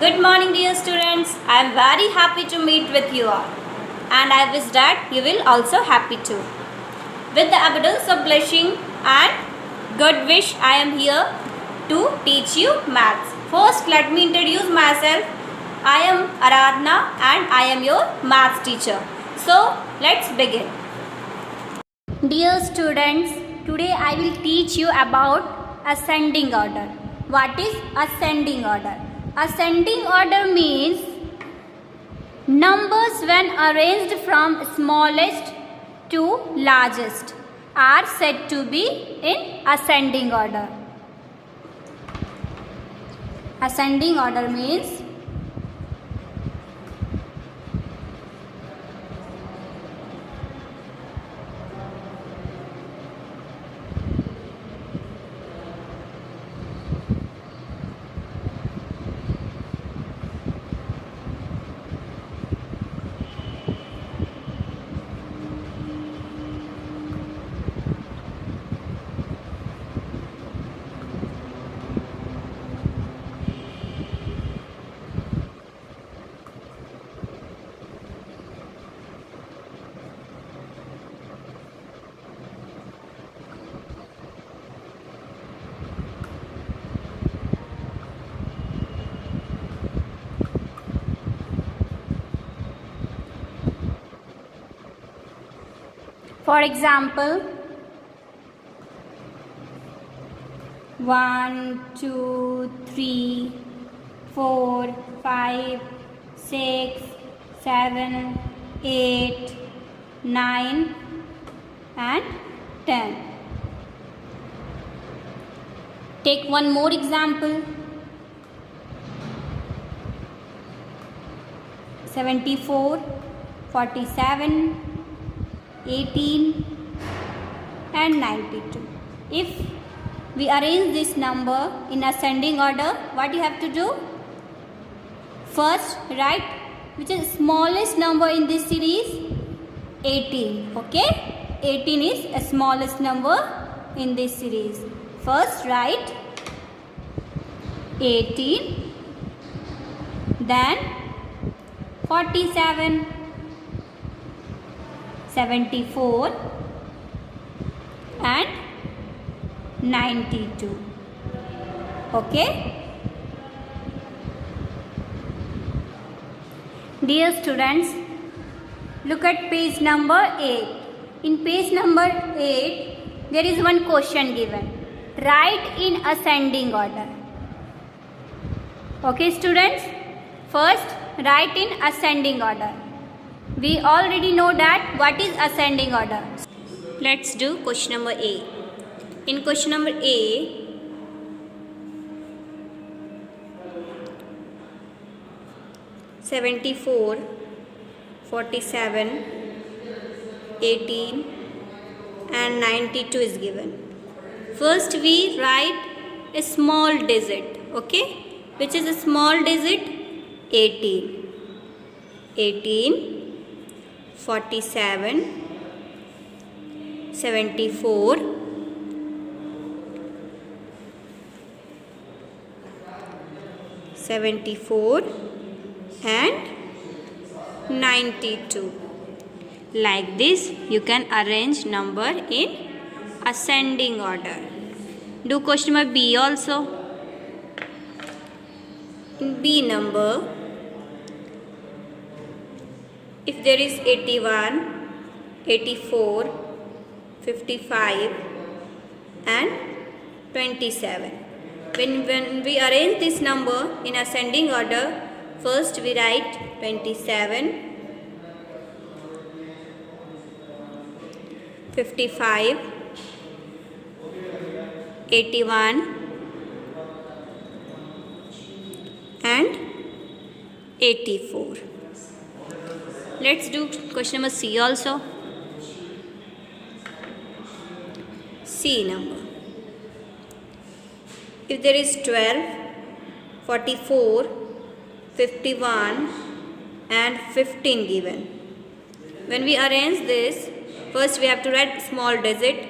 Good morning, dear students. I am very happy to meet with you all, and I wish that you will also happy too. With the abundance of blessing and good wish, I am here to teach you maths. First, let me introduce myself. I am Aradhna, and I am your maths teacher. So, let's begin. Dear students, today I will teach you about ascending order. What is ascending order? Ascending order means numbers when arranged from smallest to largest are said to be in ascending order. Ascending order means for example 1, 2, 3, 4, 5, 6, 7, 8, 9 and 10. Take one more example 74, 47, 18 and 92. If we arrange this number in ascending order, what you have to do? First, write which is smallest number in this series? 18. Okay? 18 is the smallest number in this series. First, write 18, then 47, 74 and 92. Okay? Dear students, look at page number 8. In page number 8, there is one question given. Write in ascending order. Okay, students? First, write in ascending order. We already know that what is ascending order. Let's do question number A. In question number A, (74), (47), (18) and 92 is given. First we write a small digit, okay? Which is a small digit? 18. 18, 47, 74, 74 and 92. Like this you can arrange number in ascending order. Do question number B also. In B number, if there is 81, 84, 55 and 27. When we arrange this number in ascending order, first we write 27, 55, 81 and 84. Let's do question number C also. C number. If there is 12, 44, 51 and 15 given. When we arrange this, first we have to write small digit.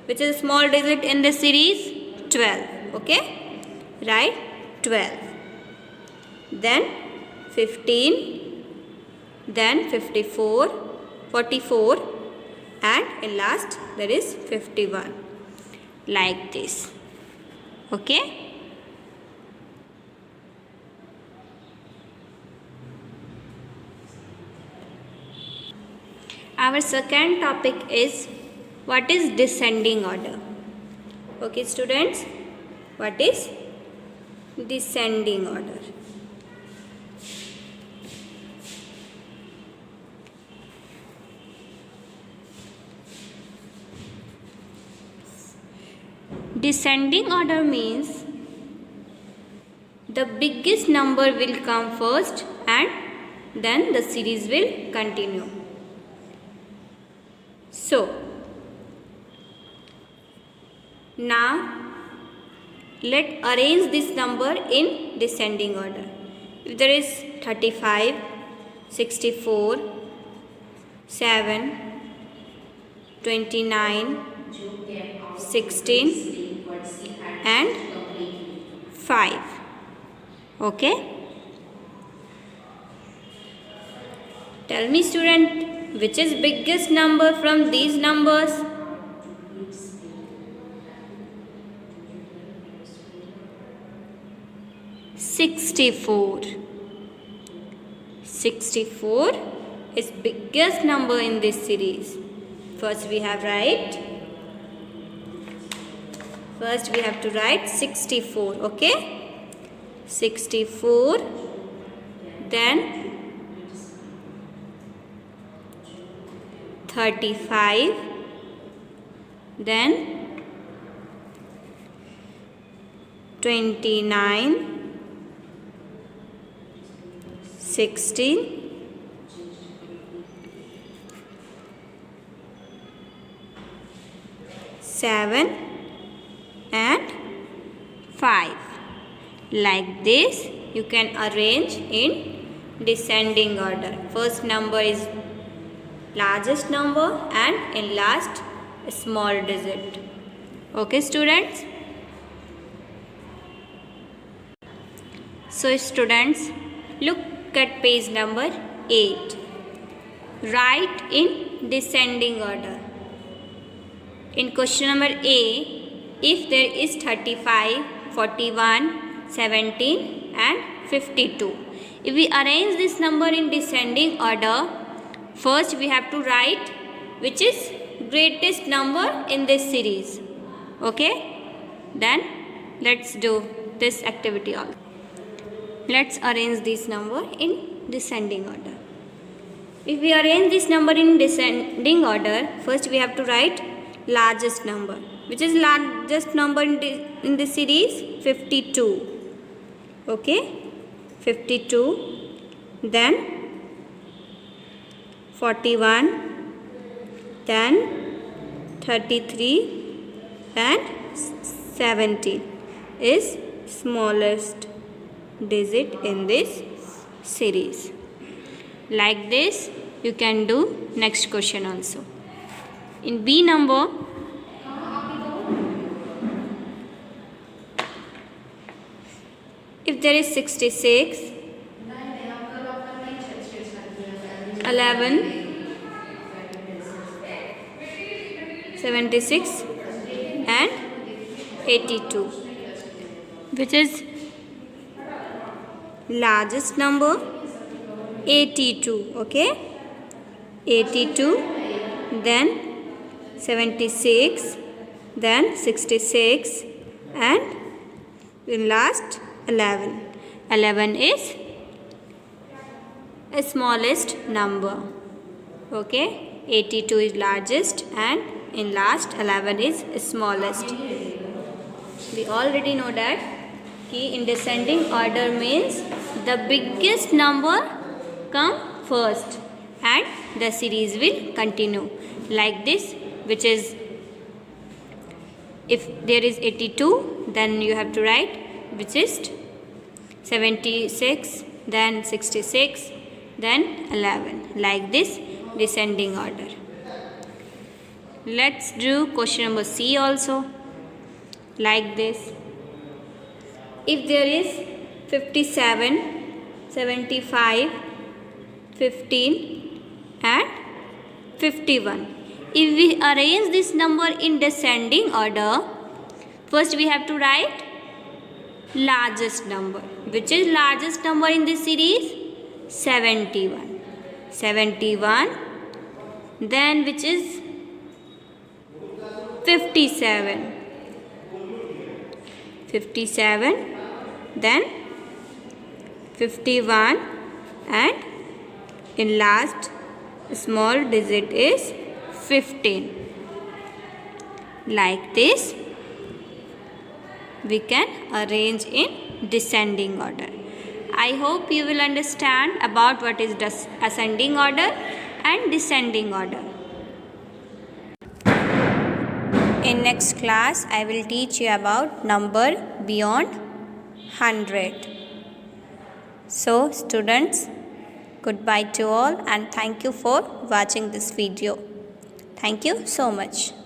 Which is small digit in this series? 12. Okay? Write 12. then 15, then 54, 44, and in last there is 51, like this. Okay. Our second topic is what is descending order. Okay students, what is descending order? Descending order means the biggest number will come first and then the series will continue. So, now let arrange this number in descending order. If there is 35, 64, 7, 29, 16 and 5. Okay. Tell me student, which is biggest number from these numbers? Sixty-four. 64 is biggest number in this series. First we have to write 64. Okay. 64, then 35, then 29, 16, 7 and 5. Like this you can arrange in descending order. First number is largest number and in last small digit. Okay students. So students, look at page number 8. Write in descending order. In question number A, if there is 35, 41, 17 and 52. If we arrange this number in descending order, first we have to write which is greatest number in this series. Okay? Then let's do this activity also. Let's arrange this number in descending order. If we arrange this number in descending order, first we have to write largest number. Which is largest number in this series? 52. Okay? 52. Then 41. Then 33 and 17 is smallest digit in this series. Like this you can do next question also. In B number, if there is 66, 11, 76 and 82, which is largest number? 82. Okay, 82, then 76, then 66 and in last 11. 11 is a smallest number. Okay, 82 is largest and in last 11 is smallest. We already know that in descending order means the biggest number come first and the series will continue. Like this, which is, if there is 82, then you have to write which is 76, then 66, then 11. Like this descending order. Let's do question number C also. Like this. If there is 57, 75, 15 and 51. If we arrange this number in descending order, first we have to write largest number. Which is largest number in this series? 71. 71. Then which is 57. 57. Then 51. And in last small digit is 15. Like this we can arrange in descending order. I hope you will understand about what is ascending order and descending order. In next class I will teach you about number beyond 100. So students, goodbye to all and thank you for watching this video. Thank you so much.